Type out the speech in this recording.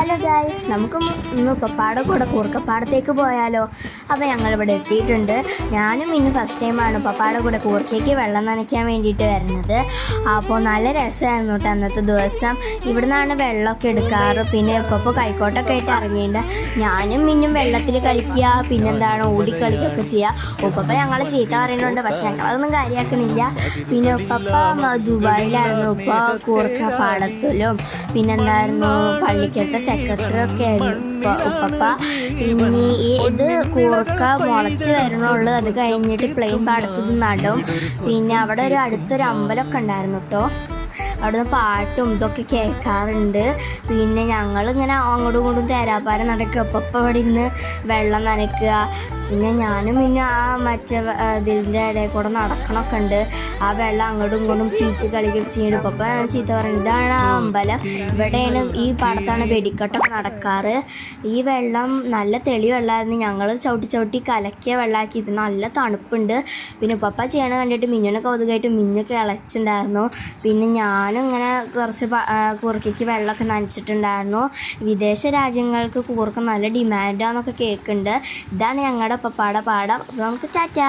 Hello guys, നമുക്ക് ഇന്ന് പപ്പാടെ കൂടെ കൂർക്കപ്പാടത്തേക്ക് പോയാലോ? അപ്പോൾ ഞങ്ങളിവിടെ എത്തിയിട്ടുണ്ട്. ഞാനും ഇന്ന് ഫസ്റ്റ് ടൈമാണ് പപ്പാടെ കൂടെ കൂർക്കയ്ക്ക് വെള്ളം നനയ്ക്കാൻ വേണ്ടിയിട്ട് വരുന്നത്. അപ്പോൾ നല്ല രസമായിരുന്നു കേട്ടോ അന്നത്തെ ദിവസം. ഇവിടെ നിന്നാണ് വെള്ളമൊക്കെ എടുക്കാറ്. പിന്നെ ഇപ്പോൾ കൈക്കോട്ടൊക്കെ ആയിട്ട് ഇറങ്ങിയിട്ട് ഞാനും ഇന്നും വെള്ളത്തിൽ കളിക്കുക, പിന്നെന്താണ് ഓടിക്കളിക്കുകയൊക്കെ ചെയ്യുക. ഉപ്പ ഞങ്ങൾ ചീത്ത പറയുന്നുണ്ട്, പക്ഷെ ഞങ്ങളതൊന്നും കാര്യമാക്കണില്ല. പിന്നെ ഉപ്പ ദുബായിലായിരുന്നു. കൂർക്കപ്പാടത്തിലും പിന്നെന്തായിരുന്നു പള്ളിക്കത്തെ സെക്രട്ടറി ഒക്കെ ആയിരുന്നു ഉപ്പ. പിന്നെ ഇത് കൂർക്ക മുളച്ച് വരണുള്ളൂ. അത് കഴിഞ്ഞിട്ട് പ്ലെയിൻ പാടത്ത് നടും. പിന്നെ അവിടെ അടുത്തൊരു അമ്പലമൊക്കെ ഉണ്ടായിരുന്നു കേട്ടോ. അവിടുന്ന് പാട്ടും ഇതൊക്കെ കേൾക്കാറുണ്ട്. പിന്നെ ഞങ്ങളിങ്ങനെ അങ്ങോട്ടും ഇങ്ങോട്ടും തേരാപ്പാരം നടക്കുക. അപ്പം അവിടെ ഇരുന്ന് വെള്ളം നനയ്ക്കുക. പിന്നെ ഞാനും പിന്നെ മറ്റേ ഇതിൻ്റെ ഇടയിൽ കൂടെ നടക്കണമൊക്കെ ഉണ്ട്. ആ വെള്ളം അങ്ങോട്ടും ഇങ്ങോട്ടും ചീറ്റ് കളിക്കുകയൊക്കെ ചെയ്യുന്നുണ്ട്. അപ്പം ചീത്ത പറയുന്നത് ഇതാണ് ആ അമ്പലം, ഇവിടെയാണ് ഈ പാടത്താണ് വെടിക്കെട്ടൊക്കെ നടക്കാറ്. ഈ വെള്ളം നല്ല തെളി വെള്ളമായിരുന്നു. ഞങ്ങൾ ചവിട്ടി കലക്കിയ വെള്ളമാക്കി. ഇത് നല്ല തണുപ്പുണ്ട്. പിന്നെ ഉപ്പ ചെയ്യണ കണ്ടിട്ട് മിന്നിനെ കൗതുകമായിട്ട് മിന്നൊക്കെ ഇളച്ചിട്ടുണ്ടായിരുന്നു. പിന്നെ ഞാനും ഇങ്ങനെ കുറച്ച് കൂർക്കയ്ക്ക് വെള്ളമൊക്കെ നനച്ചിട്ടുണ്ടായിരുന്നു. വിദേശ രാജ്യങ്ങൾക്ക് കൂർക്ക നല്ല ഡിമാൻഡാന്നൊക്കെ കേൾക്കുന്നുണ്ട്. ഇതാണ് ഞങ്ങളുടെ പപ്പാടെ പാടം. അപ്പോൾ നമുക്ക് ടാറ്റാ.